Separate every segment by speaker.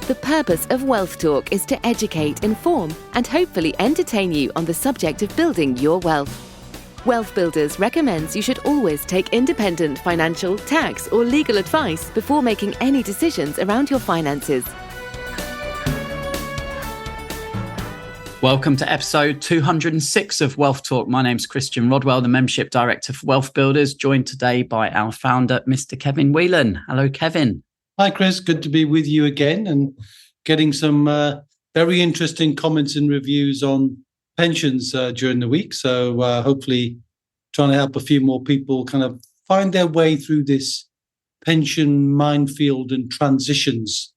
Speaker 1: The purpose of Wealth Talk is to educate, inform, and hopefully entertain you on the subject of building your wealth. WealthBuilders recommends you should always take independent financial, tax, or legal advice before making any decisions around your finances.
Speaker 2: Welcome to episode 206 of Wealth Talk. My name's Christian Rodwell, the Membership Director for WealthBuilders, joined today by our founder, Mr. Kevin Whelan. Hello, Kevin.
Speaker 3: Hi, Chris. Good to be with you again and getting some very interesting comments and reviews on pensions during the week. So hopefully trying to help a few more people kind of find their way through this pension minefield and transitions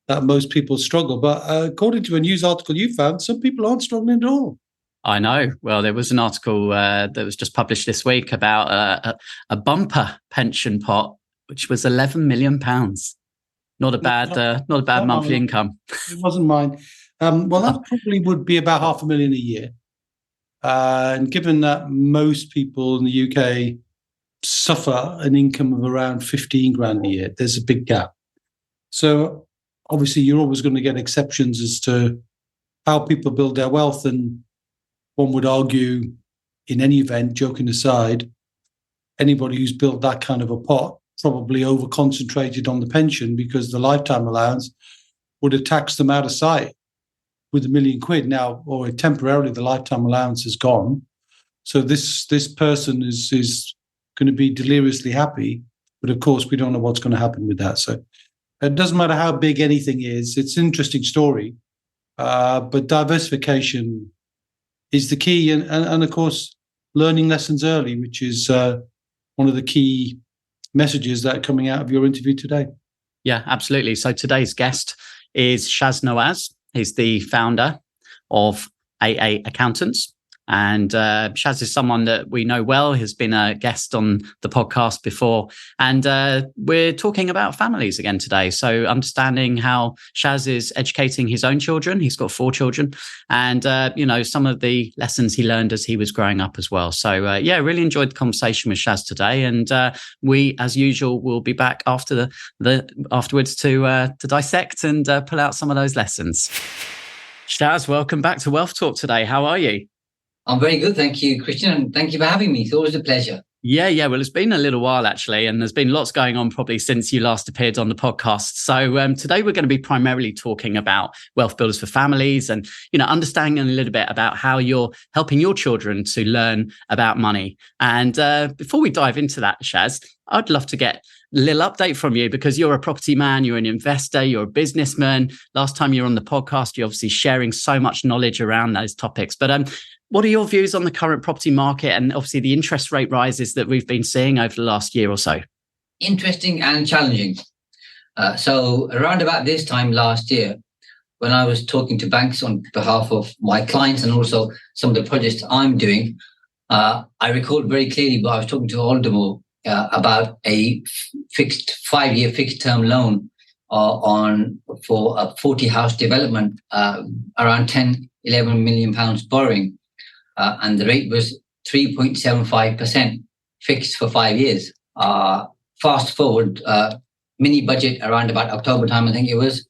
Speaker 3: that most people struggle. But according to a news article you found, some people aren't struggling at all.
Speaker 2: I know. Well, there was an article that was just published this week about a bumper pension pot, which was £11 million. Not a bad monthly income.
Speaker 3: It wasn't mine. Well, that probably would be about $500,000 a year. And given that most people in the UK suffer an income of around 15 grand a year, there's a big gap. So obviously, you're always going to get exceptions as to how people build their wealth. And one would argue, in any event, joking aside, anybody who's built that kind of a pot probably over-concentrated on the pension because the lifetime allowance would have taxed them out of sight with £1 million now, or temporarily the lifetime allowance is gone. So this person is going to be deliriously happy. But of course, we don't know what's going to happen with that. So it doesn't matter how big anything is. It's an interesting story, but diversification is the key. And of course, learning lessons early, which is one of the key messages that are coming out of your interview today.
Speaker 2: Yeah, absolutely. So today's guest is Shaz Nawaz. He's the founder of AA Accountants. And Shaz is someone that we know well, has been a guest on the podcast before. And we're talking about families again today. So understanding how Shaz is educating his own children. He's got 4 children. And, some of the lessons he learned as he was growing up as well. So, really enjoyed the conversation with Shaz today. And we, as usual, will be back after afterwards to dissect and pull out some of those lessons. Shaz, welcome back to Wealth Talk today. How are you?
Speaker 4: I'm very good. Thank you, Christian. And thank you for having me. It's always a pleasure.
Speaker 2: Yeah. Well, it's been a little while, actually, and there's been lots going on probably since you last appeared on the podcast. So today we're going to be primarily talking about Wealth Builders for families and, understanding a little bit about how you're helping your children to learn about money. And before we dive into that, Shaz, I'd love to get a little update from you because you're a property man, you're an investor, you're a businessman. Last time you were on the podcast, you're obviously sharing so much knowledge around those topics. But what are your views on the current property market and obviously the interest rate rises that we've been seeing over the last year or so?
Speaker 4: Interesting and challenging. So around about this time last year, when I was talking to banks on behalf of my clients and also some of the projects I'm doing, I recall very clearly, but I was talking to Aldermore about a 5-year fixed term loan for a 40-house development, around 10-11 million pounds borrowing. And the rate was 3.75% fixed for 5 years. Fast forward, mini budget around about October time, I think it was.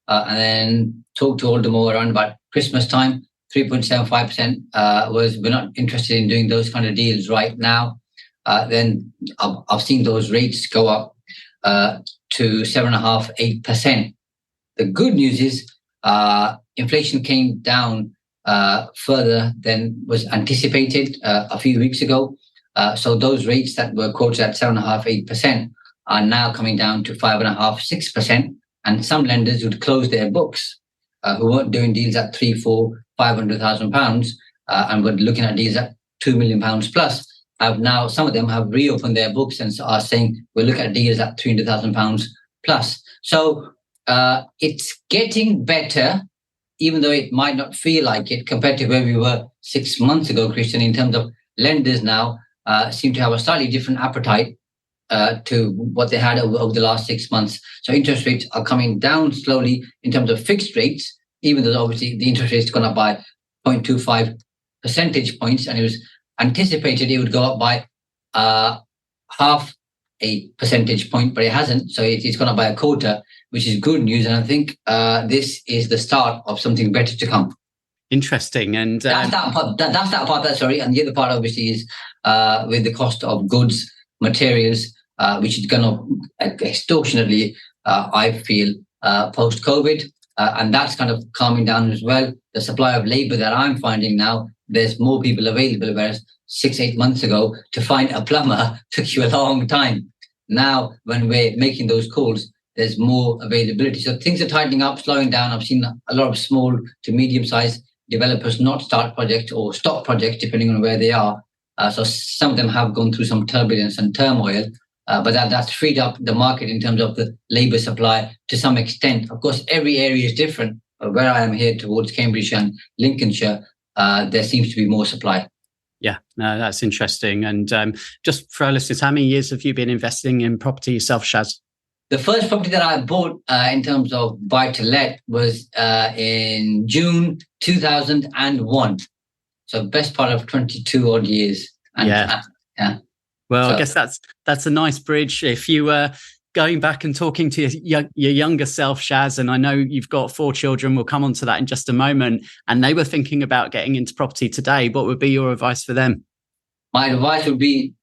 Speaker 4: And then talked to Aldermore around about Christmas time, 3.75% was, we're not interested in doing those kind of deals right now. Then I've seen those rates go up to 7.5-8%. The good news is inflation came down further than was anticipated a few weeks ago. So those rates that were quoted at 7.5-8% are now coming down to 5.5-6%. And some lenders would close their books who weren't doing deals at 300,000-500,000 pounds and were looking at deals at £2 million plus. Have now, some of them have reopened their books and are saying we'll look at deals at £300,000 plus. So it's getting better, even though it might not feel like it compared to where we were 6 months ago, Christian, in terms of lenders now seem to have a slightly different appetite to what they had over the last 6 months. So interest rates are coming down slowly in terms of fixed rates, even though obviously the interest rate's gone up by 0.25 percentage points, and it was anticipated it would go up by half a percentage point, but it hasn't. So it's gone up by a quarter, which is good news. And I think this is the start of something better to come.
Speaker 2: Interesting. And
Speaker 4: that's that part. Sorry. And the other part, obviously, is with the cost of goods, materials, which is going to extortionately, I feel, post-COVID. And that's kind of calming down as well. The supply of labor that I'm finding now, there's more people available, whereas 6-8 months ago, to find a plumber took you a long time. Now, when we're making those calls, there's more availability. So things are tightening up, slowing down. I've seen a lot of small to medium-sized developers not start projects or stop projects, depending on where they are. So some of them have gone through some turbulence and turmoil. But that's freed up the market in terms of the labour supply to some extent. Of course, every area is different. But where I am here towards Cambridgeshire and Lincolnshire, there seems to be more supply.
Speaker 2: Yeah, no, that's interesting. And just for our listeners, how many years have you been investing in property yourself, Shaz?
Speaker 4: The first property that I bought in terms of buy-to-let was in June 2001. So best part of 22 odd years. And, yeah.
Speaker 2: Well, so, I guess that's a nice bridge. If you were going back and talking to your younger self, Shaz, and I know you've got 4 children, we'll come on to that in just a moment, and they were thinking about getting into property today, what would be your advice for them?
Speaker 4: My advice would be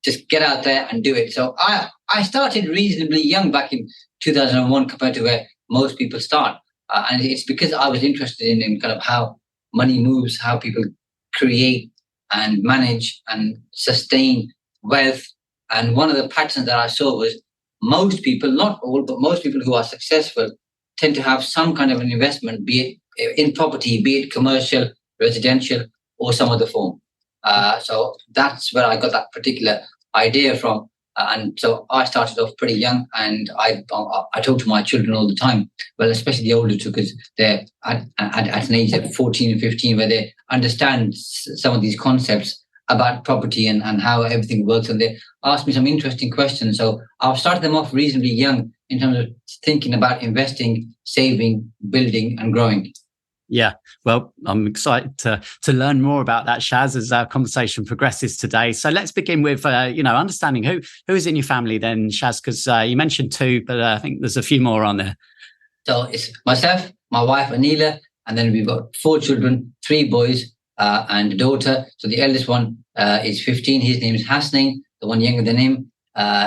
Speaker 4: just get out there and do it. So I started reasonably young back in 2001 compared to where most people start. And it's because I was interested in kind of how money moves, how people create and manage and sustain wealth. And one of the patterns that I saw was most people, not all, but most people who are successful tend to have some kind of an investment, be it in property, be it commercial, residential, or some other form. So that's where I got that particular idea from. And so I started off pretty young, and I talk to my children all the time. Well, especially the older two, because they're at an age of 14 and 15 where they understand some of these concepts about property and how everything works. And they ask me some interesting questions. So I've started them off reasonably young in terms of thinking about investing, saving, building, and growing.
Speaker 2: Yeah, well, I'm excited to learn more about that, Shaz, as our conversation progresses today. So let's begin with, understanding who is in your family then, Shaz, because you mentioned 2, but I think there's a few more on there.
Speaker 4: So it's myself, my wife, Anila, and then we've got 4 children, 3 boys and a daughter. So the eldest one is 15. His name is Hasnain. The one younger than him,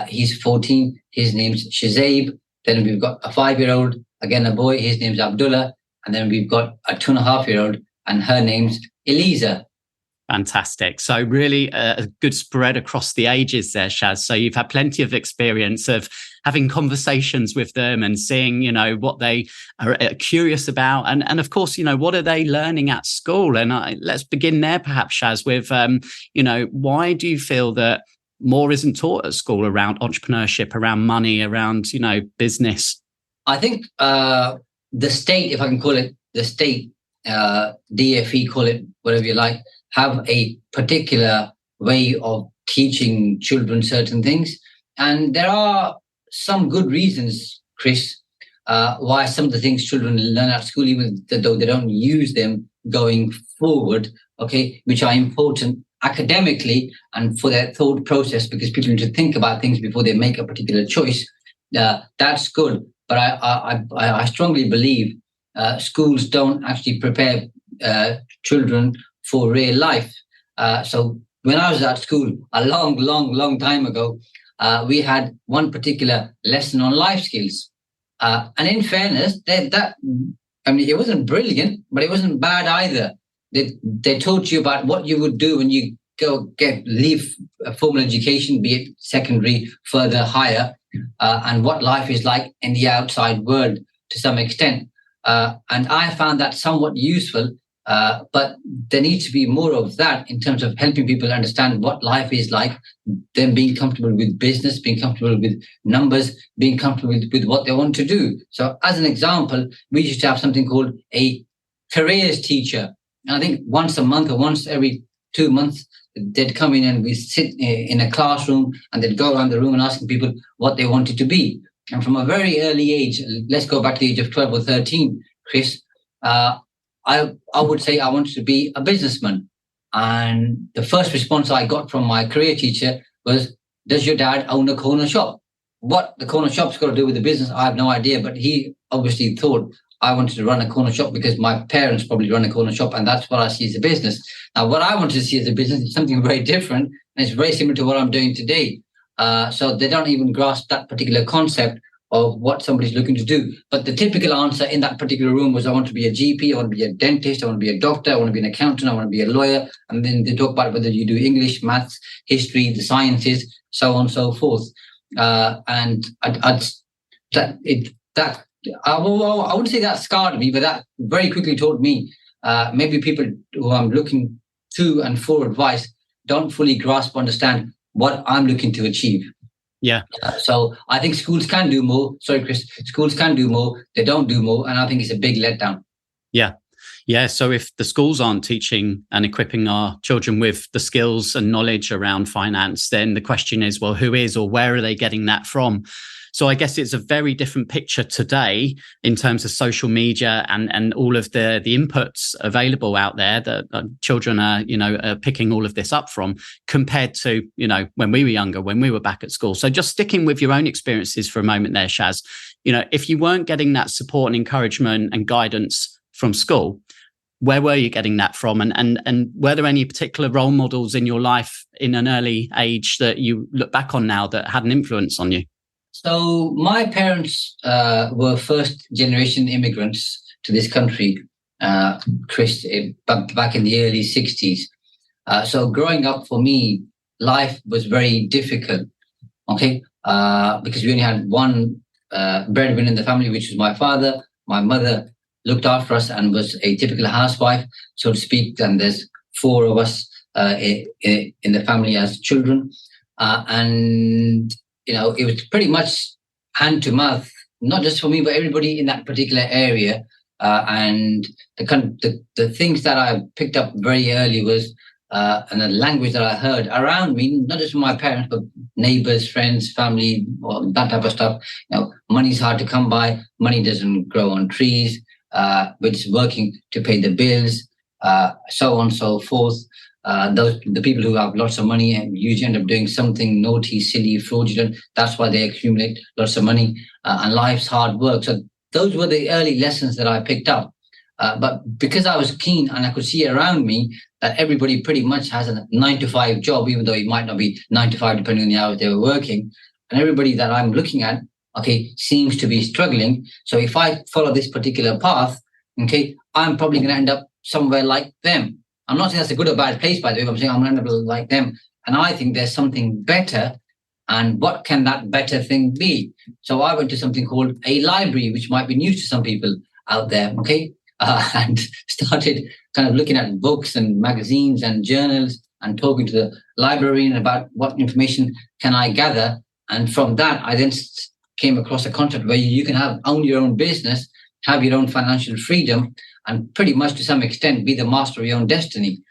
Speaker 4: he's 14. His name's Shazaib. Then we've got a 5-year-old, again, a boy. His name's Abdullah. And then we've got a 2.5-year-old, and her name's Eliza.
Speaker 2: Fantastic. So really a good spread across the ages there, Shaz. So you've had plenty of experience of having conversations with them and seeing, what they are curious about. And of course, what are they learning at school? And let's begin there, perhaps, Shaz, with, why do you feel that more isn't taught at school around entrepreneurship, around money, around, business?
Speaker 4: I think the state, if I can call it the state, DFE, call it whatever you like, have a particular way of teaching children certain things. And there are some good reasons, Chris, why some of the things children learn at school, even though they don't use them going forward, okay, which are important academically and for their thought process, because people need to think about things before they make a particular choice. That's good. But I strongly believe schools don't actually prepare children for real life. So when I was at school a long time ago, we had one particular lesson on life skills. And in fairness, it wasn't brilliant, but it wasn't bad either. They taught you about what you would do when you leave formal education, be it secondary, further, higher, and what life is like in the outside world to some extent. And I found that somewhat useful, but there needs to be more of that in terms of helping people understand what life is like, them being comfortable with business, being comfortable with numbers, being comfortable with what they want to do. So as an example, we used to have something called a careers teacher. And I think once a month or once every 2 months, they'd come in and we sit in a classroom and they'd go around the room and asking people what they wanted to be. And from a very early age, let's go back to the age of 12 or 13, Chris, I would say I wanted to be a businessman. And the first response I got from my career teacher was, does your dad own a corner shop? What the corner shop's got to do with the business, I have no idea. But he obviously thought I wanted to run a corner shop because my parents probably run a corner shop, and that's what I see as a business. Now, what I wanted to see as a business is something very different, and it's very similar to what I'm doing today. So they don't even grasp that particular concept of what somebody's looking to do. But the typical answer in that particular room was, I want to be a GP, I want to be a dentist, I want to be a doctor, I want to be an accountant, I want to be a lawyer. And then they talk about whether you do English, maths, history, the sciences, so on and so forth. And I wouldn't say that scarred me, but that very quickly told me maybe people who I'm looking to and for advice don't fully grasp, understand what I'm looking to achieve.
Speaker 2: Yeah.
Speaker 4: So I think schools can do more. Sorry, Chris. Schools can do more. They don't do more. And I think it's a big letdown.
Speaker 2: Yeah. Yeah. So if the schools aren't teaching and equipping our children with the skills and knowledge around finance, then the question is, well, who is or where are they getting that from? So I guess it's a very different picture today in terms of social media and all of the inputs available out there that children are picking all of this up from, compared to, when we were younger, when we were back at school. So just sticking with your own experiences for a moment there, Shaz, if you weren't getting that support and encouragement and guidance from school, where were you getting that from? And were there any particular role models in your life in an early age that you look back on now that had an influence on you?
Speaker 4: So my parents were first generation immigrants to this country, Chris, back in the early 60s. So growing up for me, life was very difficult, okay? Because we only had one breadwinner in the family, which was my father. My mother looked after us and was a typical housewife, so to speak. And there's four of us in the family as children. It was pretty much hand to mouth, not just for me, but everybody in that particular area. And the things that I picked up very early was, and the language that I heard around me, not just from my parents, but neighbors, friends, family, or that type of stuff. Money's hard to come by. Money doesn't grow on trees. We're just working to pay the bills, so on and so forth. The people who have lots of money and usually end up doing something naughty, silly, fraudulent. That's why they accumulate lots of money, and life's hard work. So those were the early lessons that I picked up. But because I was keen and I could see around me that everybody pretty much has a 9-to-5 job, even though it might not be 9 to 5 depending on the hours they were working, and everybody that I'm looking at, seems to be struggling. So if I follow this particular path, I'm probably going to end up somewhere like them. I'm not saying that's a good or bad place, by the way, but I'm saying I'm going to end up like them. And I think there's something better. And what can that better thing be? So I went to something called a library, which might be news to some people out there, and started kind of looking at books and magazines and journals and talking to the librarian about what information can I gather. And from that, I then came across a concept where you can own your own business, have your own financial freedom, and pretty much to some extent be the master of your own destiny.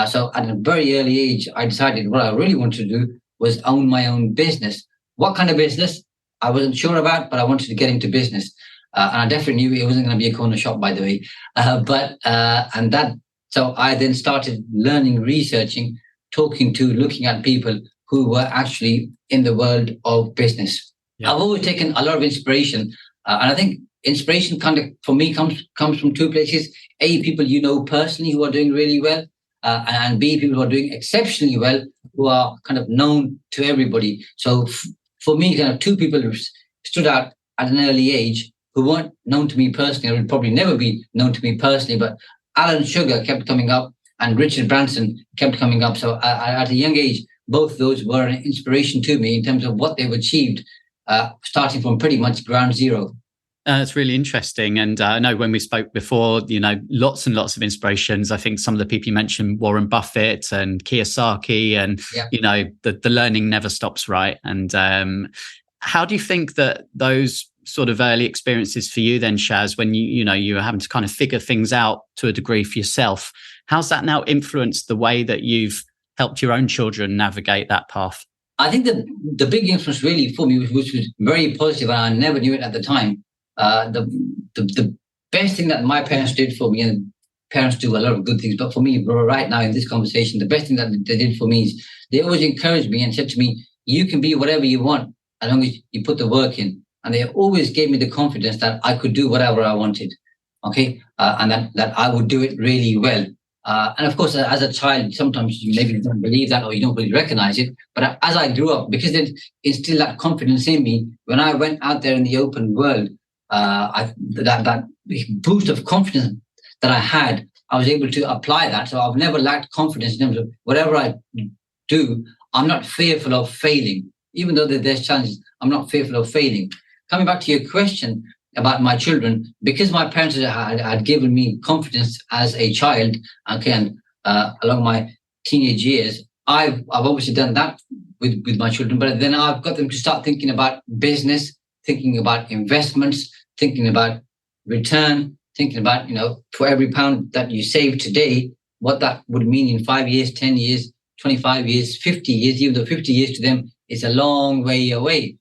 Speaker 4: So at a very early age, I decided what I really wanted to do was own my own business. What kind of business? I wasn't sure about, but I wanted to get into business. And I definitely knew it wasn't going to be a corner shop, by the way. So I then started learning, researching, looking at people who were actually in the world of business. Yeah. I've always taken a lot of inspiration. And I think inspiration kind of, for me, comes from two places. A, people personally who are doing really well. And B, people who are doing exceptionally well, who are kind of known to everybody. So for me, kind of two people who stood out at an early age who weren't known to me personally, or would probably never be known to me personally, but Alan Sugar kept coming up and Richard Branson kept coming up. So at a young age, both those were an inspiration to me in terms of what they've achieved, starting from pretty much ground zero.
Speaker 2: It's really interesting. And I know when we spoke before, lots and lots of inspirations. I think some of the people you mentioned, Warren Buffett and Kiyosaki, and, the learning never stops, right? And how do you think that those sort of early experiences for you then, Shaz, when you were having to kind of figure things out to a degree for yourself, how's that now influenced the way that you've helped your own children navigate that path?
Speaker 4: I think the big influence really for me, which was very positive, and I never knew it at the time, the best thing that my parents did for me, and parents do a lot of good things, but for me right now in this conversation, the best thing that they did for me is they always encouraged me and said to me, you can be whatever you want as long as you put the work in. And they always gave me the confidence that I could do whatever I wanted, okay, and that I would do it really well. And of course, as a child, sometimes you maybe don't believe that or you don't really recognize it. But as I grew up, because it instilled that confidence in me, when I went out there in the open world, that boost of confidence that I had, I was able to apply that. So I've never lacked confidence in terms of whatever I do. I'm not fearful of failing, even though there's challenges. I'm not fearful of failing. Coming back to your question about my children, because my parents had given me confidence as a child, okay, and along my teenage years, I've obviously done that with my children, but then I've got them to start thinking about business, thinking about investments, thinking about return, thinking about, for every pound that you save today, what that would mean in 5 years, 10 years, 25 years, 50 years, even though 50 years to them is a long way away.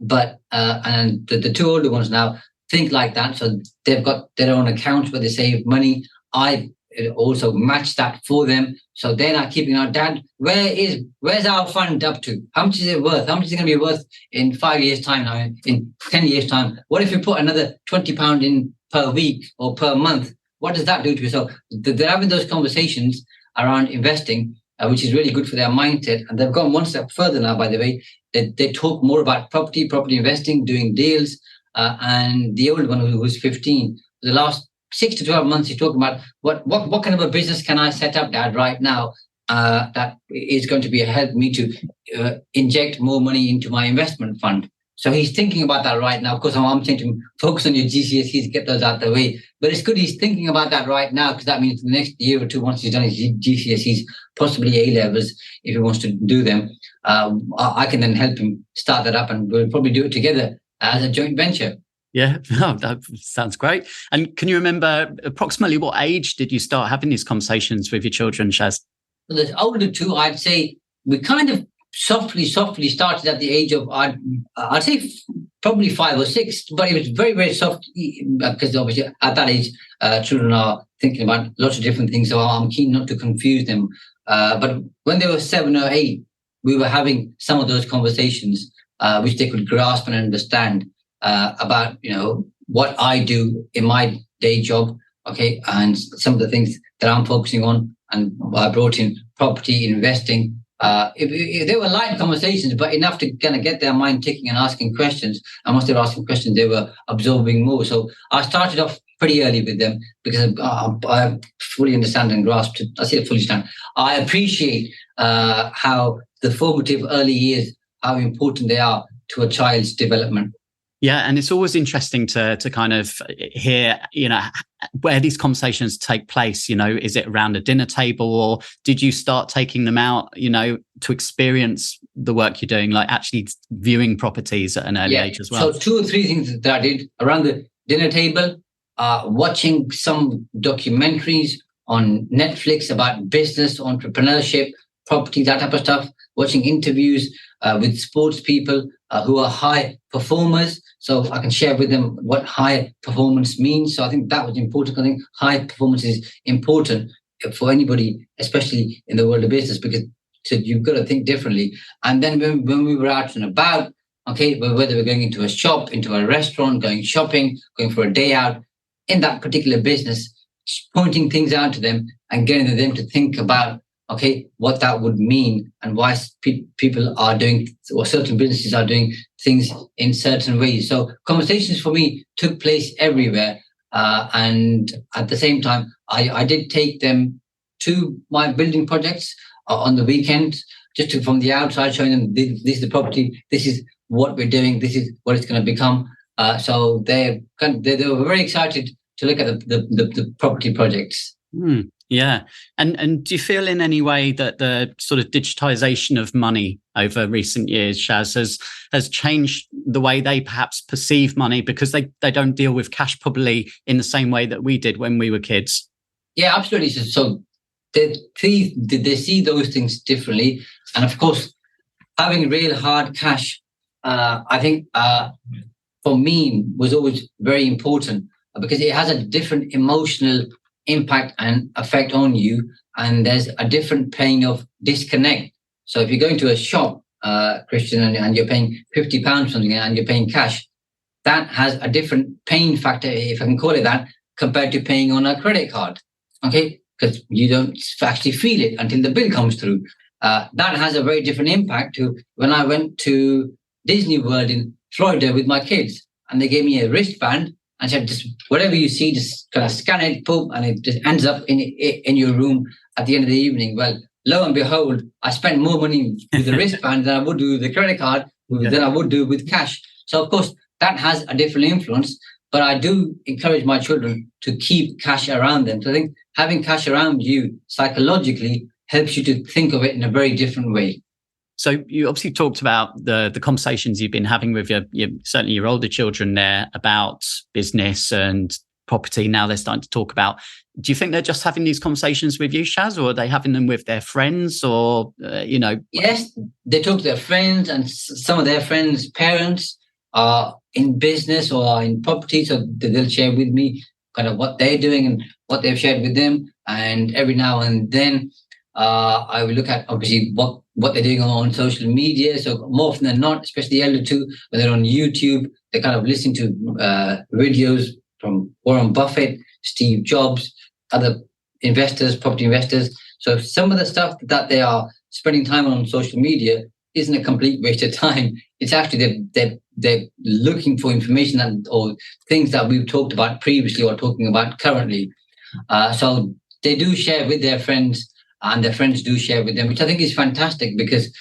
Speaker 4: But the two older ones now think like that. So they've got their own accounts where they save money. I also match that for them. So they're not keeping our dad. Where's our fund up to? How much is it worth? How much is it going to be worth in 5 years' time now, in 10 years' time? What if we put another £20 in per week or per month? What does that do to you? So they're having those conversations around investing, which is really good for their mindset. And they've gone one step further now, by the way. They talk more about property investing, doing deals. And the old one, who's 15, the last 6 to 12 months, he's talking about what kind of a business can I set up, Dad, right now that is going to help me to inject more money into my investment fund. So he's thinking about that right now. Of course, I'm saying to him, focus on your GCSEs, get those out of the way. But it's good he's thinking about that right now, because that means the next year or two, once he's done his GCSEs, possibly A-levels, if he wants to do them, I can then help him start that up, and we'll probably do it together as a joint venture.
Speaker 2: Yeah, that sounds great. And can you remember approximately what age did you start having these conversations with your children, Shaz?
Speaker 4: Well, the older two, I'd say we kind of softly started at the age of, I'd say probably 5 or 6, but it was very, very soft, because obviously at that age, children are thinking about lots of different things. So I'm keen not to confuse them. But when they were 7 or 8, we were having some of those conversations, which they could grasp and understand about, what I do in my day job, okay, and some of the things that I'm focusing on. And I brought in property investing. If they were light conversations, but enough to kind of get their mind ticking and asking questions. And once they were asking questions, they were absorbing more. So I started off pretty early with them, because I fully understand and grasp. I say fully understand. I appreciate how the formative early years, how important they are to a child's development.
Speaker 2: Yeah, and it's always interesting to kind of hear, where these conversations take place. Is it around a dinner table, or did you start taking them out, to experience the work you're doing, like actually viewing properties at an early age as well?
Speaker 4: So 2 or 3 things that I did around the dinner table, watching some documentaries on Netflix about business, entrepreneurship, property, that type of stuff, watching interviews with sports people who are high performers, so I can share with them what high performance means. So I think that was important. I think high performance is important for anybody, especially in the world of business, because you've got to think differently. And then when we were out and about, okay, whether we're going into a shop, into a restaurant, going shopping, going for a day out in that particular business, pointing things out to them and getting them to think about, okay, what that would mean and why people are doing, or certain businesses are doing things in certain ways. So conversations for me took place everywhere. And at the same time, I did take them to my building projects on the weekend, just from the outside, showing them this is the property, this is what we're doing, this is what it's going to become. So they were very excited to look at the property projects.
Speaker 2: Yeah. And do you feel in any way that the sort of digitization of money over recent years, Shaz, has changed the way they perhaps perceive money, because they don't deal with cash probably in the same way that we did when we were kids? Yeah,
Speaker 4: absolutely. So they see those things differently. And of course, having real hard cash, I think for me was always very important, because it has a different emotional impact and effect on you, and there's a different pain of disconnect. So if you go into a shop Christian, and you're paying £50 something and you're paying cash, that has a different pain factor, if I can call it that, compared to paying on a credit card. Okay, because you don't actually feel it until the bill comes through. That has a very different impact to when I went to Disney World in Florida with my kids, and they gave me a wristband and said, just whatever you see, just kind of scan it, boom, and it just ends up in your room at the end of the evening. Well, lo and behold, I spent more money with the wristband than I would do with the credit card, than I would do with cash. So, of course, that has a different influence. But I do encourage my children to keep cash around them. So I think having cash around you psychologically helps you to think of it in a very different way.
Speaker 2: So you obviously talked about the conversations you've been having with certainly your older children there about business and property. Now they're starting to talk about. Do you think they're just having these conversations with you, Shaz, or are they having them with their friends, or
Speaker 4: Yes, they talk to their friends, and some of their friends' parents are in business or are in property, so they'll share with me kind of what they're doing and what they've shared with them. And every now and then, I will look at obviously what they're doing on social media. So more often than not, especially the elder two, when they're on YouTube, they kind of listen to videos from Warren Buffett, Steve Jobs, other investors, property investors. So some of the stuff that they are spending time on social media isn't a complete waste of time. It's actually they're looking for information or things that we've talked about previously or talking about currently. So they do share with their friends, and their friends do share with them, which I think is fantastic because,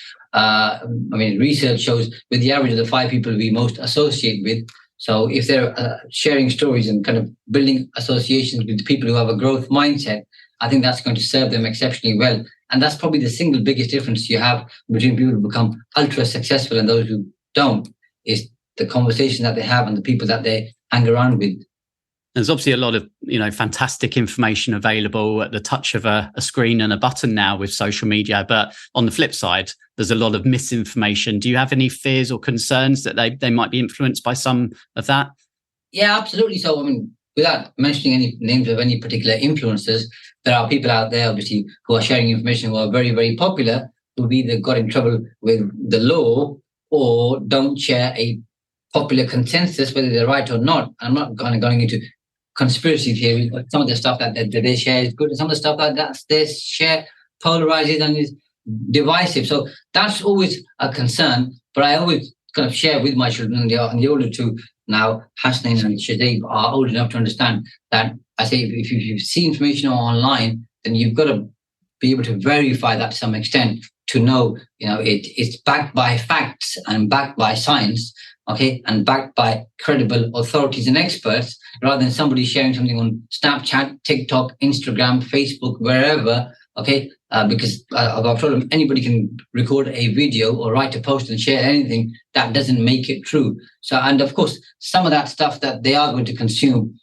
Speaker 4: research shows with the average of the 5 people we most associate with. So if they're sharing stories and kind of building associations with people who have a growth mindset, I think that's going to serve them exceptionally well. And that's probably the single biggest difference you have between people who become ultra successful and those who don't, is the conversation that they have and the people that they hang around with.
Speaker 2: There's obviously a lot of, fantastic information available at the touch of a screen and a button now with social media. But on the flip side, there's a lot of misinformation. Do you have any fears or concerns that they might be influenced by some of that? Yeah,
Speaker 4: absolutely. So, without mentioning any names of any particular influencers, there are people out there, obviously, who are sharing information who are very, very popular, who've either got in trouble with the law or don't share a popular consensus, whether they're right or not. I'm not going into conspiracy theories, but some of the stuff that they share is good, and some of the stuff that they share polarizes and is divisive. So that's always a concern. But I always kind of share with my children, and the older two now, Hasnain and Shazib, are old enough to understand that I say if you see information online, then you've got to be able to verify that to some extent to know, it's backed by facts and backed by science. Okay, and backed by credible authorities and experts, rather than somebody sharing something on Snapchat, TikTok, Instagram, Facebook, wherever. Okay, because I've told them anybody can record a video or write a post and share anything. That doesn't make it true. So, and of course, some of that stuff that they are going to consume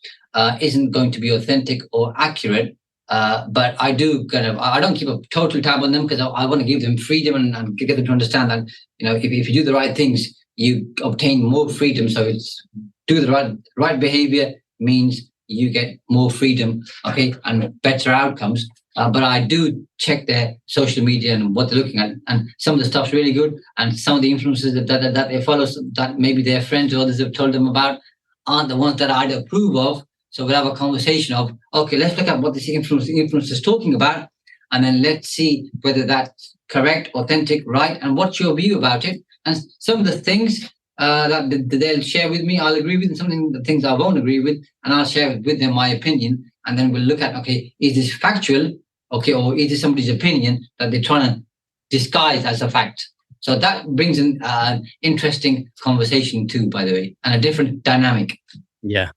Speaker 4: isn't going to be authentic or accurate. But I do I don't keep a total tab on them because I want to give them freedom and get them to understand that, if you do the right things, you obtain more freedom. So it's do the right behavior means you get more freedom, okay, and better outcomes. But I do check their social media and what they're looking at, and some of the stuff's really good, and some of the influences that they follow, that maybe their friends or others have told them about, aren't the ones that I'd approve of. So we'll have a conversation of, okay, let's look at what this influencer is talking about, and then let's see whether that's correct, authentic, right, and what's your view about it. And some of the things that they'll share with me, I'll agree with, and some of the things I won't agree with, and I'll share with them my opinion. And then we'll look at, okay, is this factual, okay, or is this somebody's opinion that they're trying to disguise as a fact? So that brings in an interesting conversation too, by the way, and a different dynamic.
Speaker 2: Yeah.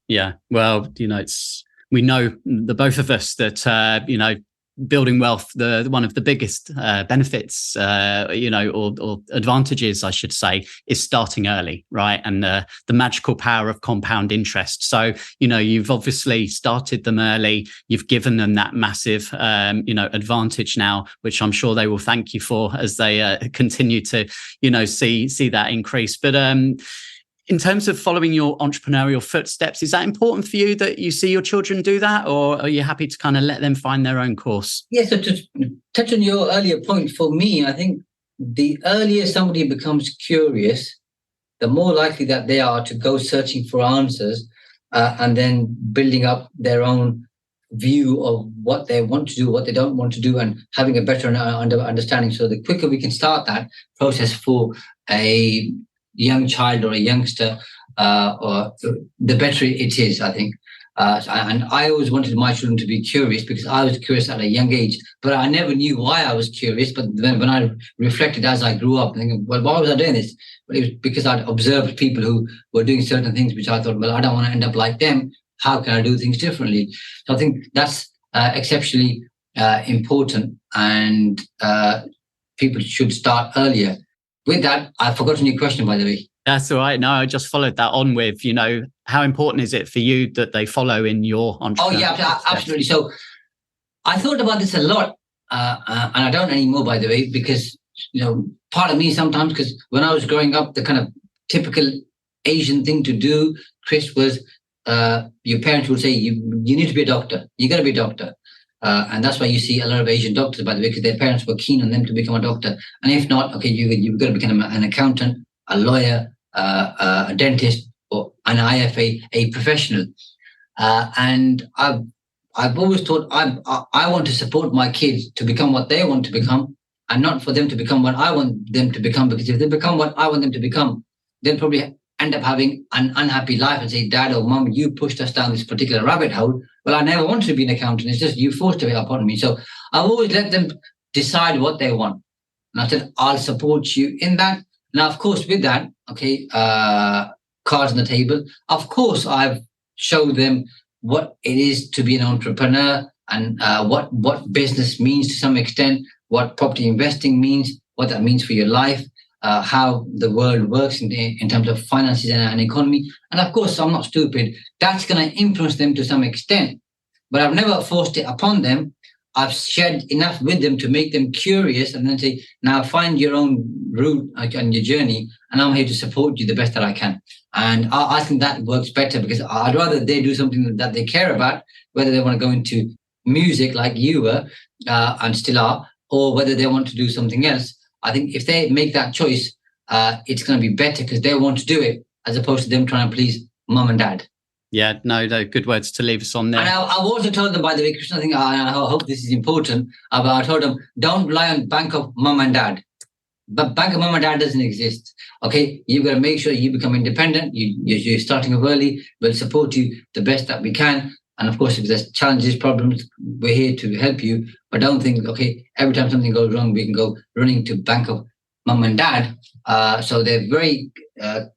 Speaker 2: Well, we know, the both of us, that building wealth, one of the biggest benefits, or advantages, I should say, is starting early, right? And the magical power of compound interest. So, you've obviously started them early. You've given them that massive, advantage now, which I'm sure they will thank you for as they continue to, see that increase. But in terms of following your entrepreneurial footsteps, is that important for you that you see your children do that, or are you happy to kind of let them find their own course?
Speaker 4: Yeah, so to touch on your earlier point, for me, I think the earlier somebody becomes curious, the more likely that they are to go searching for answers and then building up their own view of what they want to do, what they don't want to do, and having a better understanding. So the quicker we can start that process for a young child or a youngster, or the better it is, I think. And I always wanted my children to be curious because I was curious at a young age, but I never knew why I was curious. But then when I reflected as I grew up, thinking, well, why was I doing this? Well, it was because I'd observed people who were doing certain things, which I thought, well, I don't want to end up like them. How can I do things differently? So I think that's exceptionally important, and people should start earlier. With that, I've forgotten your question, by the way.
Speaker 2: That's all right. No, I just followed that on with, how important is it for you that they follow in your entrepreneurial?
Speaker 4: Oh, yeah, absolutely. So I thought about this a lot, and I don't anymore, by the way, because, part of me sometimes, because when I was growing up, the kind of typical Asian thing to do, Chris, was your parents would say, you need to be a doctor. You got to be a doctor. And that's why you see a lot of Asian doctors, by the way, because their parents were keen on them to become a doctor. And if not, okay, you've got to become an accountant, a lawyer, a dentist, or an IFA, a professional. And I've always thought I want to support my kids to become what they want to become, and not for them to become what I want them to become. Because if they become what I want them to become, they'll probably end up having an unhappy life and say, Dad or Mum, you pushed us down this particular rabbit hole. Well, I never wanted to be an accountant. It's just you forced it upon me. So I've always let them decide what they want. And I said, I'll support you in that. Now, of course, with that, okay, cards on the table. Of course, I've showed them what it is to be an entrepreneur, and what business means to some extent, what property investing means, what that means for your life, how the world works in terms of finances and economy. And of course, I'm not stupid. That's going to influence them to some extent. But I've never forced it upon them. I've shared enough with them to make them curious, and then say, now find your own route on your journey, and I'm here to support you the best that I can. And I think that works better, because I'd rather they do something that they care about, whether they want to go into music like you were and still are, or whether they want to do something else. I think if they make that choice, it's going to be better because they want to do it, as opposed to them trying to please mum and dad.
Speaker 2: Yeah, no, good words to leave us on there.
Speaker 4: And I've also told them, by the way, Krishna, I hope this is important, but I told them, don't rely on bank of mum and dad. But bank of mum and dad doesn't exist. Okay, you've got to make sure you become independent. You're starting up early. We'll support you the best that we can. And of course, if there's challenges, problems, we're here to help you. But don't think, okay, every time something goes wrong, we can go running to bank of mum and dad. So they're very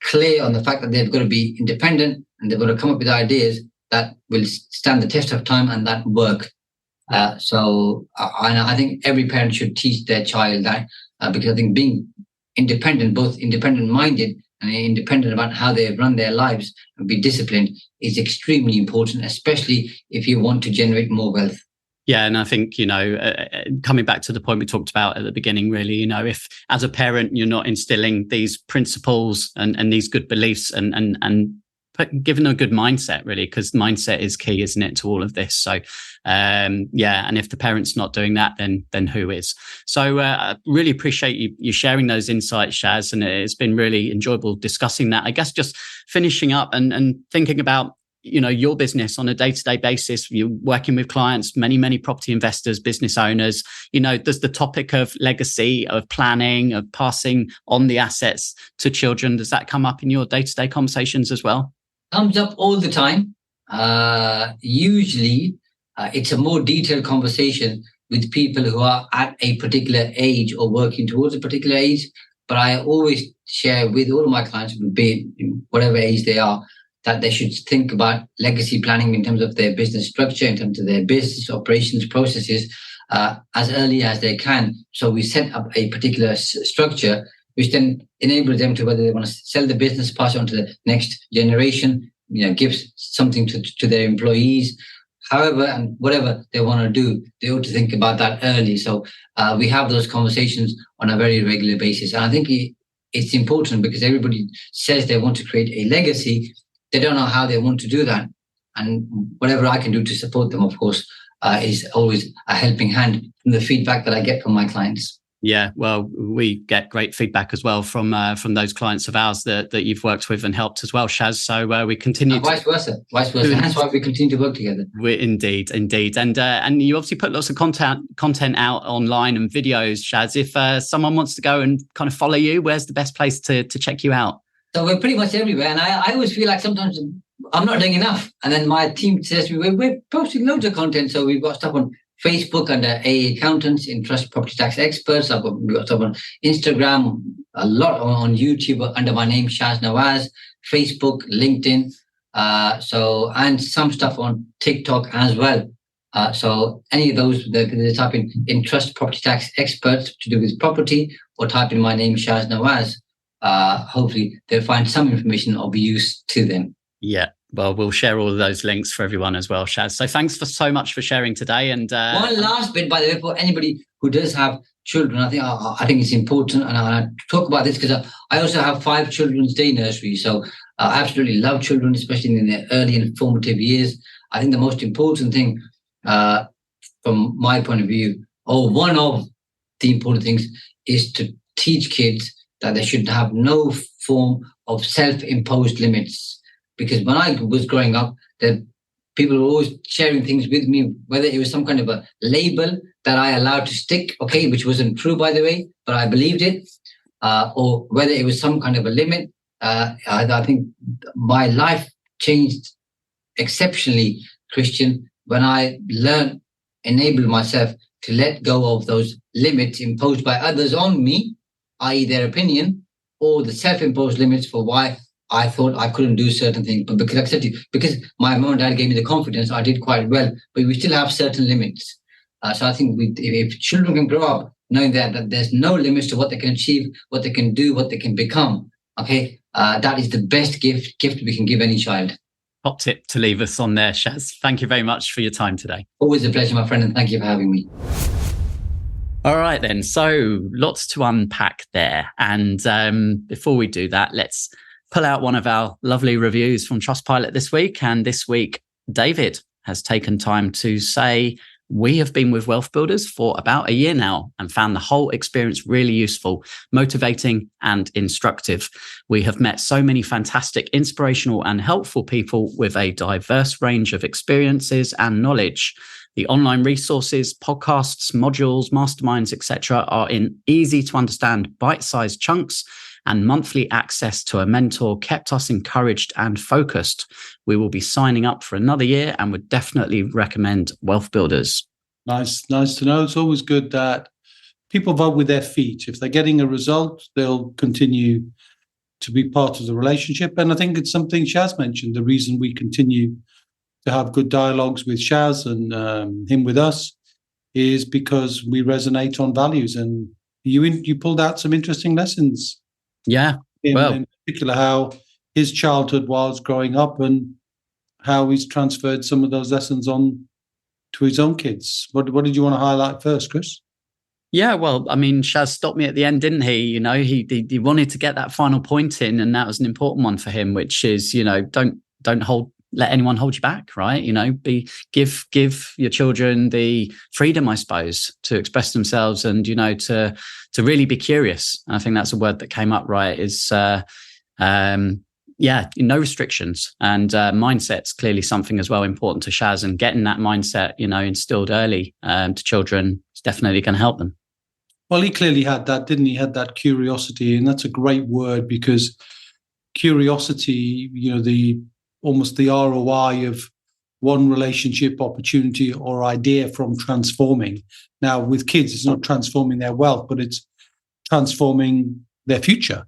Speaker 4: clear on the fact that they've got to be independent, and they've got to come up with ideas that will stand the test of time and that work. So I think every parent should teach their child that, because I think being independent, both independent-minded and independent about how they run their lives and be disciplined, is extremely important, especially if you want to generate more wealth.
Speaker 2: Yeah, and I think, coming back to the point we talked about at the beginning, really, if as a parent you're not instilling these principles and these good beliefs and giving a good mindset, really, because mindset is key, isn't it, to all of this? So, and if the parent's not doing that, then who is? So, I really appreciate you sharing those insights, Shaz, and it's been really enjoyable discussing that. I guess just finishing up and thinking about, your business on a day-to-day basis. You're working with clients, many property investors, business owners. Does the topic of legacy, of planning, of passing on the assets to children, does that come up in your day-to-day conversations as well?
Speaker 4: Comes up all the time. Usually, it's a more detailed conversation with people who are at a particular age or working towards a particular age. But I always share with all of my clients, be it whatever age they are, that they should think about legacy planning in terms of their business structure, in terms of their business operations processes, as early as they can. So we set up a particular structure, which then enables them to, whether they want to sell the business, pass it on to the next generation, give something to their employees, however and whatever they want to do, they ought to think about that early. So we have those conversations on a very regular basis. And I think it's important, because everybody says they want to create a legacy. They don't know how they want to do that. And whatever I can do to support them, of course, is always a helping hand from the feedback that I get from my clients.
Speaker 2: Yeah, well, we get great feedback as well from those clients of ours that you've worked with and helped as well, Shaz. So we continue.
Speaker 4: And vice versa. That's why we continue to work together.
Speaker 2: Indeed, and you obviously put lots of content out online and videos, Shaz. If someone wants to go and kind of follow you, where's the best place to check you out?
Speaker 4: So we're pretty much everywhere, and I always feel like sometimes I'm not doing enough, and then my team says to me, we're posting loads of content. So we've got stuff on Facebook under AA Accountants, Trust Property Tax Experts. We've got stuff on Instagram, a lot on YouTube under my name, Shaz Nawaz, Facebook, LinkedIn, and some stuff on TikTok as well. So any of those, they type in Trust Property Tax Experts to do with property, or type in my name, Shaz Nawaz. Hopefully they'll find some information of use to them.
Speaker 2: Yeah. Well, we'll share all of those links for everyone as well, Shaz. So thanks so much for sharing today. And
Speaker 4: one last bit, by the way, for anybody who does have children, I think it's important, and I talk about this because I also have 5 children's day nurseries. So I absolutely love children, especially in their early and formative years. I think the most important thing, from my point of view, or one of the important things, is to teach kids that they should have no form of self-imposed limits. Because when I was growing up, people were always sharing things with me, whether it was some kind of a label that I allowed to stick, which wasn't true, by the way, but I believed it, or whether it was some kind of a limit. I think my life changed exceptionally, Christian, when I enabled myself to let go of those limits imposed by others on me, i.e. their opinion, or the self-imposed limits for why I thought I couldn't do certain things. But because, like I said to you, because my mom and dad gave me the confidence, I did quite well, but we still have certain limits. So I think if children can grow up knowing that there's no limits to what they can achieve, what they can do, what they can become, that is the best gift we can give any child.
Speaker 2: Top tip to leave us on there, Shaz. Thank you very much for your time today.
Speaker 4: Always a pleasure, my friend, and thank you for having me.
Speaker 2: All right, then. So lots to unpack there. And before we do that, let's pull out one of our lovely reviews from Trustpilot this week. And this week, David has taken time to say, we have been with WealthBuilders for about a year now and found the whole experience really useful, motivating and instructive. We have met so many fantastic, inspirational and helpful people with a diverse range of experiences and knowledge. The online resources, podcasts, modules, masterminds, etc. are in easy to understand bite-sized chunks, and monthly access to a mentor kept us encouraged and focused. We will be signing up for another year and would definitely recommend WealthBuilders.
Speaker 3: Nice to know. It's always good that people vote with their feet. If they're getting a result, they'll continue to be part of the relationship. And I think it's something Shaz mentioned. The reason we continue to have good dialogues with Shaz and him with us is because we resonate on values. And you pulled out some interesting lessons.
Speaker 2: Yeah.
Speaker 3: In particular, how his childhood was growing up and how he's transferred some of those lessons on to his own kids. What did you want to highlight first, Chris?
Speaker 2: Yeah, well, I mean, Shaz stopped me at the end, didn't he? You know, he wanted to get that final point in, and that was an important one for him, which is, you know, don't let anyone hold you back, right? You know, give your children the freedom, I suppose, to express themselves and, you know, to really be curious. And I think that's a word that came up, right, is, no restrictions. And mindset's clearly something as well important to Shaz, and getting that mindset, you know, instilled early to children is definitely going to help them.
Speaker 3: Well, he clearly had that, didn't he? He had that curiosity, and that's a great word, because curiosity, you know, almost the ROI of one relationship, opportunity or idea from transforming. Now, with kids, it's not transforming their wealth, but it's transforming their future,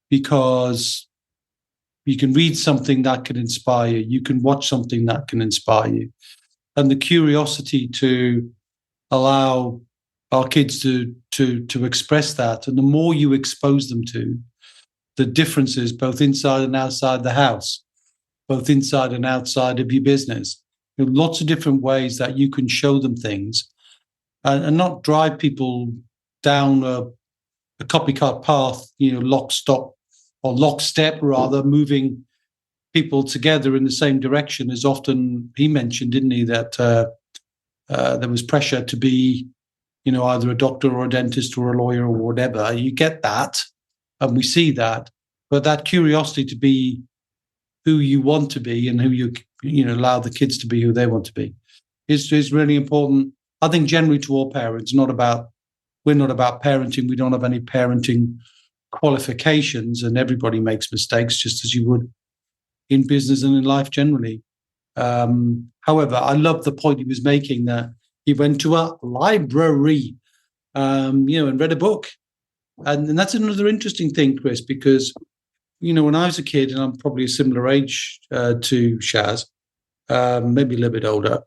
Speaker 3: because you can read something that can inspire you. You can watch something that can inspire you. And the curiosity to allow our kids to express that. And the more you expose them to the differences, both inside and outside the house, both inside and outside of your business, there are lots of different ways that you can show them things and not drive people down a copycat path, you know, lockstep, moving people together in the same direction. As often he mentioned, didn't he, that there was pressure to be, either a doctor or a dentist or a lawyer or whatever. You get that, and we see that. But that curiosity to be who you want to be and who you allow the kids to be who they want to be is really important. I think generally to all parents, we're not about parenting. We don't have any parenting qualifications, and everybody makes mistakes just as you would in business and in life generally. However, I love the point he was making that he went to a library, and read a book. And that's another interesting thing, Chris, because, when I was a kid, and I'm probably a similar age to Shaz, maybe a little bit older,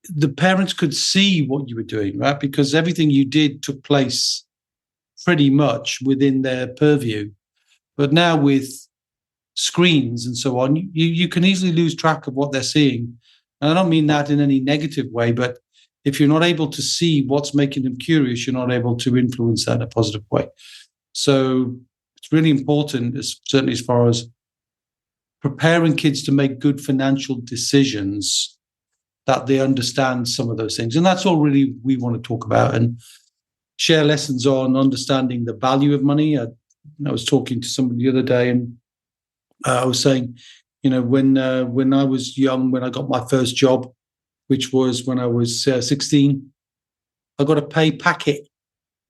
Speaker 3: the parents could see what you were doing, right? Because everything you did took place pretty much within their purview. But now with screens and so on, you can easily lose track of what they're seeing. And I don't mean that in any negative way, but if you're not able to see what's making them curious, you're not able to influence that in a positive way. So it's really important, certainly as far as preparing kids to make good financial decisions, that they understand some of those things. And that's all really we want to talk about and share lessons on understanding the value of money. I was talking to somebody the other day, and I was saying, when I was young, when I got my first job, which was when I was 16, I got a pay packet,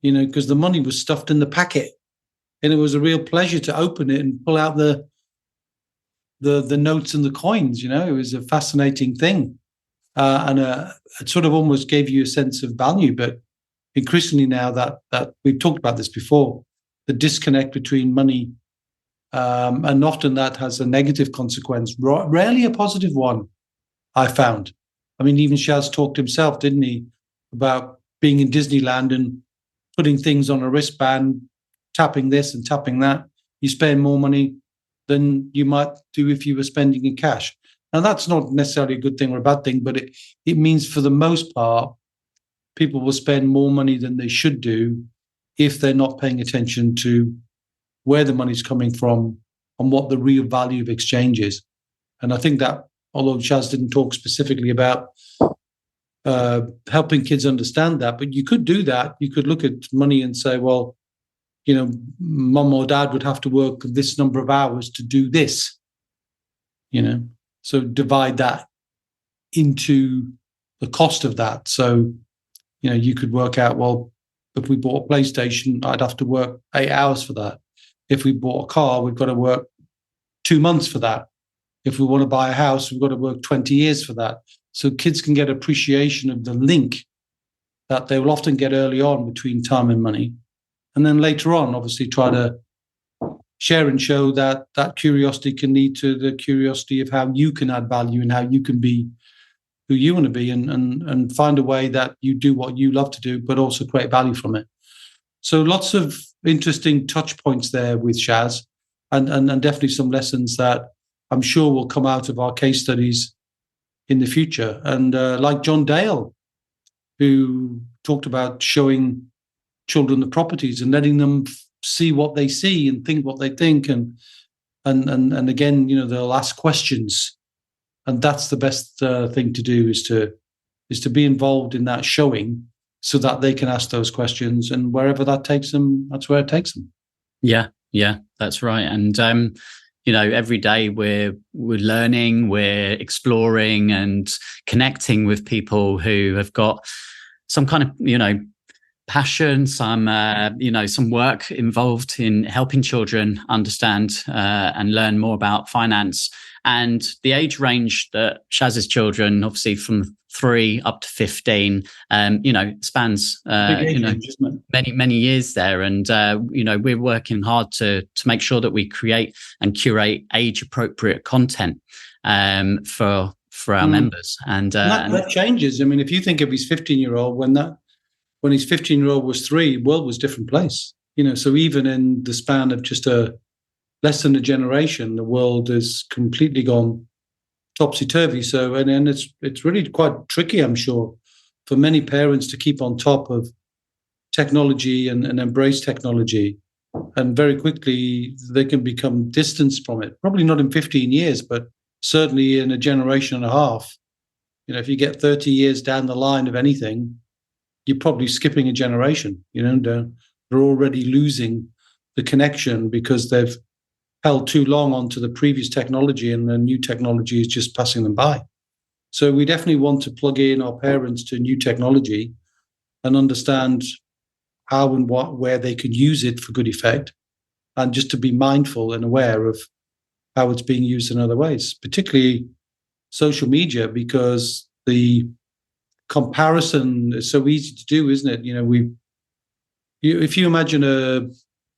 Speaker 3: because the money was stuffed in the packet. And it was a real pleasure to open it and pull out the notes and the coins. It was a fascinating thing. And it sort of almost gave you a sense of value. But increasingly now that we've talked about this before, the disconnect between money, and often that has a negative consequence, rarely a positive one, I found. I mean, even Shaz talked himself, didn't he, about being in Disneyland and putting things on a wristband, tapping this and tapping that. You spend more money than you might do if you were spending in cash. Now, that's not necessarily a good thing or a bad thing, but it means for the most part, people will spend more money than they should do if they're not paying attention to where the money's coming from and what the real value of exchange is. And I think that, although Shaz didn't talk specifically about helping kids understand that, but you could do that. You could look at money and say, well, mum or dad would have to work this number of hours to do this, So divide that into the cost of that. So, you could work out, well, if we bought a PlayStation, I'd have to work 8 hours for that. If we bought a car, we've got to work 2 months for that. If we want to buy a house, we've got to work 20 years for that. So kids can get appreciation of the link that they will often get early on between time and money. And then later on, obviously, try to share and show that curiosity can lead to the curiosity of how you can add value and how you can be who you want to be, and find a way that you do what you love to do, but also create value from it. So lots of interesting touch points there with Shaz, and definitely some lessons that I'm sure will come out of our case studies in the future. And like John Dale, who talked about showing children the properties and letting them see what they see and think what they think, and again, they'll ask questions. And that's the best thing to do is to be involved in that showing, so that they can ask those questions, and wherever that takes them, that's where it takes them.
Speaker 2: Yeah, that's right. And every day we're learning, we're exploring and connecting with people who have got some kind of passion, some work involved in helping children understand and learn more about finance. And the age range that Shaz's children, obviously from 3 up to 15, spans many years there. And we're working hard to make sure that we create and curate age appropriate content for our members. And
Speaker 3: that changes. I mean, if you think of his 15-year-old, when his 15-year-old was 3, the world was a different place. So even in the span of just less than a generation, the world has completely gone topsy-turvy. So, and it's really quite tricky, I'm sure, for many parents to keep on top of technology and embrace technology. And very quickly, they can become distanced from it. Probably not in 15 years, but certainly in a generation and a half. If you get 30 years down the line of anything, you're probably skipping a generation. They're already losing the connection because they've held too long onto the previous technology, and the new technology is just passing them by. So we definitely want to plug in our parents to new technology and understand how and where they could use it for good effect, and just to be mindful and aware of how it's being used in other ways, particularly social media, because the comparison is so easy to do, isn't it? If you imagine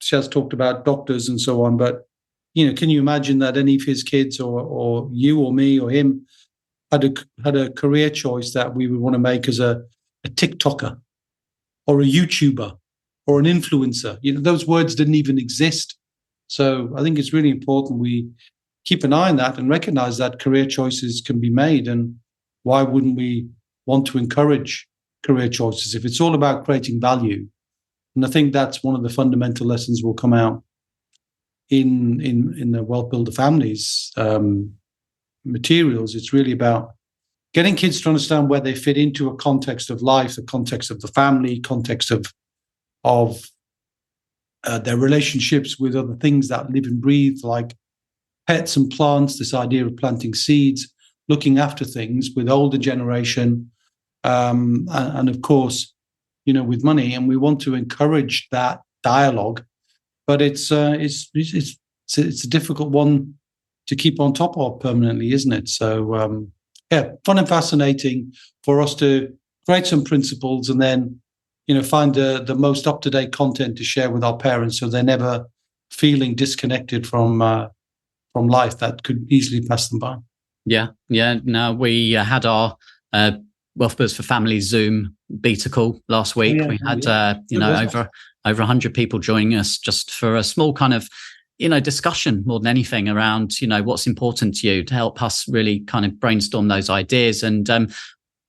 Speaker 3: Shaz talked about doctors and so on, but can you imagine that any of his kids or you or me or him had a career choice that we would want to make as a TikToker or a YouTuber or an influencer? Those words didn't even exist. So I think it's really important we keep an eye on that and recognize that career choices can be made. And why wouldn't we want to encourage career choices if it's all about creating value? And I think that's one of the fundamental lessons will come out in the Wealth Builder Families materials. It's really about getting kids to understand where they fit into a context of life, the context of the family, context of their relationships with other things that live and breathe, like pets and plants, this idea of planting seeds, looking after things with older generation, and of course, with money. And we want to encourage that dialogue, but it's a difficult one to keep on top of permanently, isn't it? So fun and fascinating for us to create some principles and then find the most up-to-date content to share with our parents, so they're never feeling disconnected from life that could easily pass them by.
Speaker 2: Yeah. No, we had our Wealth Builders for Families Zoom beta call last week. We had over 100 people joining us just for a small kind of discussion more than anything around what's important to you, to help us really kind of brainstorm those ideas. And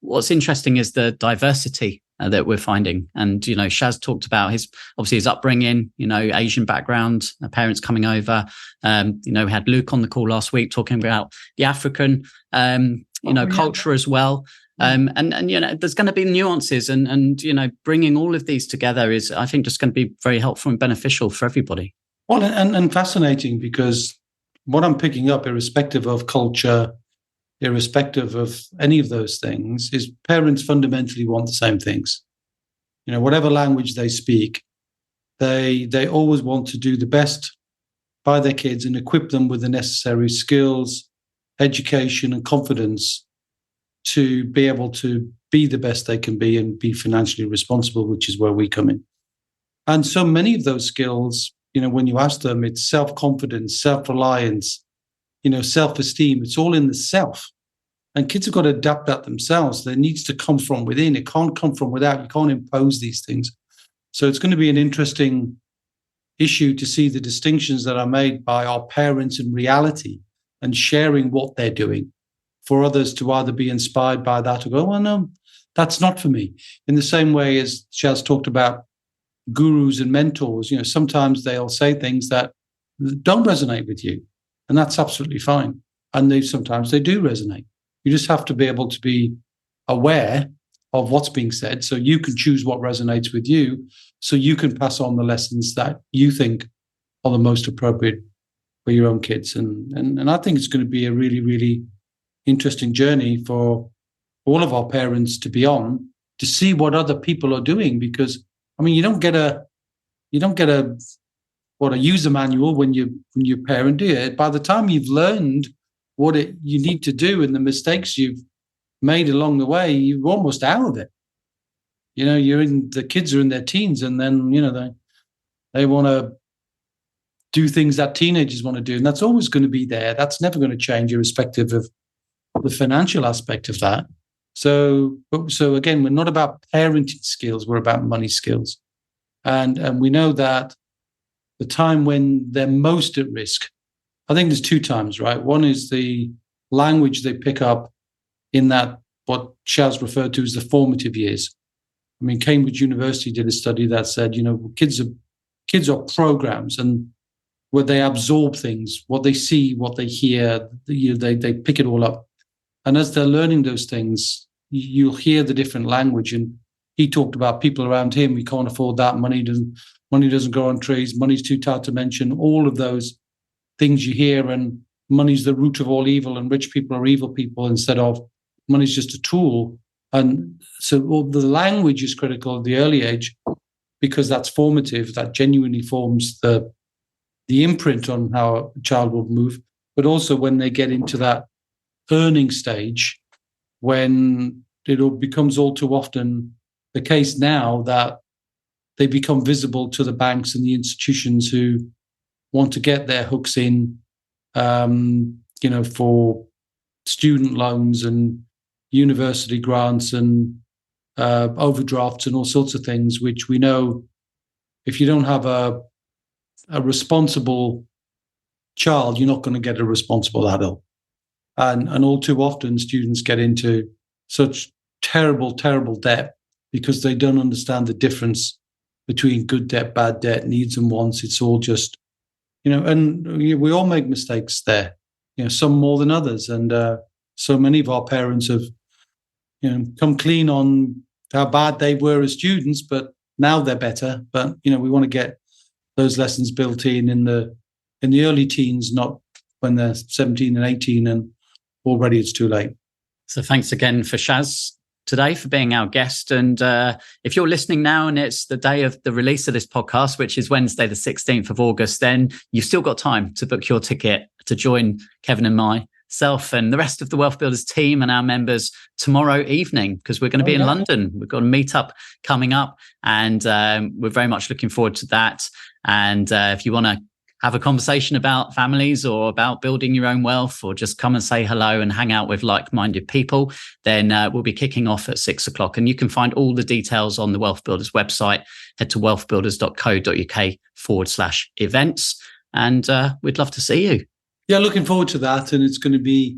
Speaker 2: what's interesting is the diversity that we're finding. And Shaz talked about his upbringing, Asian background, parents coming over. We had Luke on the call last week talking about the African culture as well. And there's going to be nuances, and bringing all of these together is, I think, just going to be very helpful and beneficial for everybody.
Speaker 3: Well, and fascinating, because what I'm picking up, irrespective of culture, irrespective of any of those things, is parents fundamentally want the same things. Whatever language they speak, they always want to do the best by their kids and equip them with the necessary skills, education, and confidence to be able to be the best they can be and be financially responsible, which is where we come in. And so many of those skills, when you ask them, it's self-confidence, self-reliance, self-esteem. It's all in the self. And kids have got to adapt that themselves. It needs to come from within. It can't come from without. You can't impose these things. So it's going to be an interesting issue to see the distinctions that are made by our parents in reality and sharing what they're doing, for others to either be inspired by that or go, well, no, that's not for me. In the same way as Shaz talked about gurus and mentors, sometimes they'll say things that don't resonate with you, and that's absolutely fine. And sometimes they do resonate. You just have to be able to be aware of what's being said, so you can choose what resonates with you, so you can pass on the lessons that you think are the most appropriate for your own kids. And I think it's going to be a really, really interesting journey for all of our parents to be on, to see what other people are doing, because you don't get a user manual when you parent, do you? By the time you've learned what you need to do and the mistakes you've made along the way, you're almost out of it. The kids are in their teens, and then they want to do things that teenagers want to do, and that's always going to be there. That's never going to change, irrespective of the financial aspect of that. So again, we're not about parenting skills, we're about money skills. And we know that the time when they're most at risk, I think there's two times, right? One is the language they pick up in that, what Shaz referred to as the formative years. Cambridge University did a study that said, kids are programs, and where they absorb things, what they see, what they hear, they pick it all up. And as they're learning those things, you'll hear the different language, and he talked about people around him. We can't afford that. Money doesn't grow on trees. Money's too tight to mention. All of those things you hear, and money's the root of all evil, and rich people are evil people, instead of money's just a tool. And so the language is critical at the early age, because that's formative. That genuinely forms the imprint on how a child will move. But also when they get into that earning stage, when it becomes all too often the case now that they become visible to the banks and the institutions who want to get their hooks in, for student loans and university grants and overdrafts and all sorts of things, which we know if you don't have a responsible child, you're not going to get a responsible adult. And all too often students get into such terrible, terrible debt because they don't understand the difference between good debt, bad debt, needs and wants. It's all just, and we all make mistakes there, some more than others. And so many of our parents have, come clean on how bad they were as students, but now they're better. But, we want to get those lessons built in the early teens, not when they're 17 and 18 and already it's too late.
Speaker 2: So thanks again for Shaz today for being our guest. And if you're listening now and it's the day of the release of this podcast, which is Wednesday, the 16th of August, then you've still got time to book your ticket to join Kevin and myself and the rest of the Wealth Builders team and our members tomorrow evening, because we're going to be in London. We've got a meetup coming up, and we're very much looking forward to that. And if you want to have a conversation about families or about building your own wealth, or just come and say hello and hang out with like-minded people, then we'll be kicking off at 6:00. And you can find all the details on the Wealth Builders website. Head to wealthbuilders.co.uk/events. And we'd love to see you.
Speaker 3: Yeah, looking forward to that. And it's going to be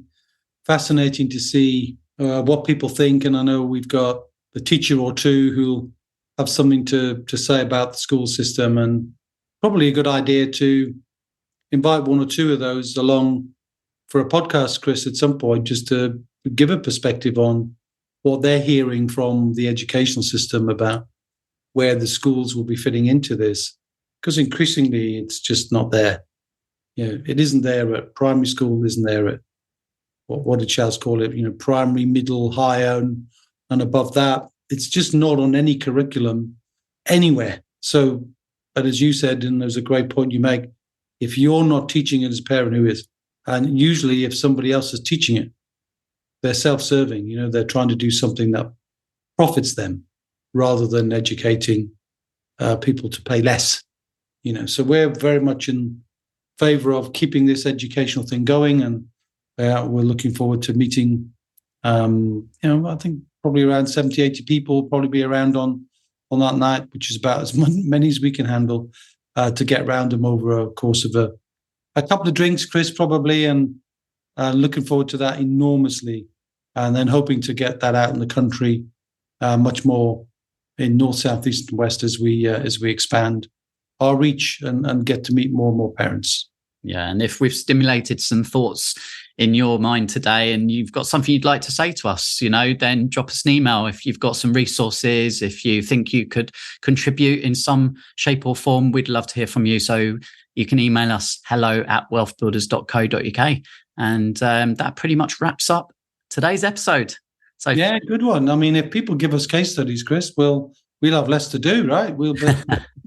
Speaker 3: fascinating to see what people think. And I know we've got a teacher or two who'll have something to say about the school system, and probably a good idea to invite one or two of those along for a podcast, Chris, at some point, just to give a perspective on what they're hearing from the educational system about where the schools will be fitting into this. Because increasingly, it's just not there. It isn't there at primary school, isn't there at, what did Shaz call it? Primary, middle, higher, and above that. It's just not on any curriculum anywhere. So, but as you said, and there's a great point you make, if you're not teaching it as a parent, who is? And usually if somebody else is teaching it, they're self-serving, they're trying to do something that profits them rather than educating people to pay less, So we're very much in favor of keeping this educational thing going. And we're looking forward to meeting, I think probably around 70, 80 people, probably be around on that night, which is about as many as we can handle, to get around them over a course of a couple of drinks, Chris, probably, and looking forward to that enormously. And then hoping to get that out in the country much more in north, south, east, and west as we expand our reach and get to meet more and more parents.
Speaker 2: Yeah, and if we've stimulated some thoughts in your mind today and you've got something you'd like to say to us, then drop us an email. If you've got some resources, if you think you could contribute in some shape or form, we'd love to hear from you. So you can email us hello@wealthbuilders.co.uk. And that pretty much wraps up today's episode. So
Speaker 3: yeah, good one. I mean, if people give us case studies, Chris, we'll have less to do, right? We'll be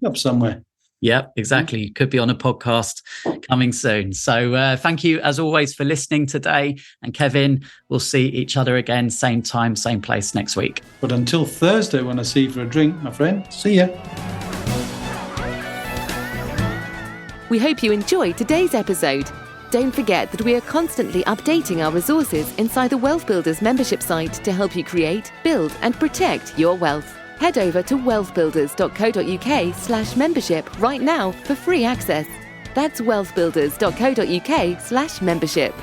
Speaker 3: up somewhere.
Speaker 2: Yep, exactly. You could be on a podcast coming soon. So thank you, as always, for listening today. And Kevin, we'll see each other again, same time, same place next week.
Speaker 3: But until Thursday, when I see you for a drink, my friend, see ya.
Speaker 1: We hope you enjoyed today's episode. Don't forget that we are constantly updating our resources inside the Wealth Builders membership site to help you create, build, and protect your wealth. Head over to wealthbuilders.co.uk/membership right now for free access. That's wealthbuilders.co.uk/membership.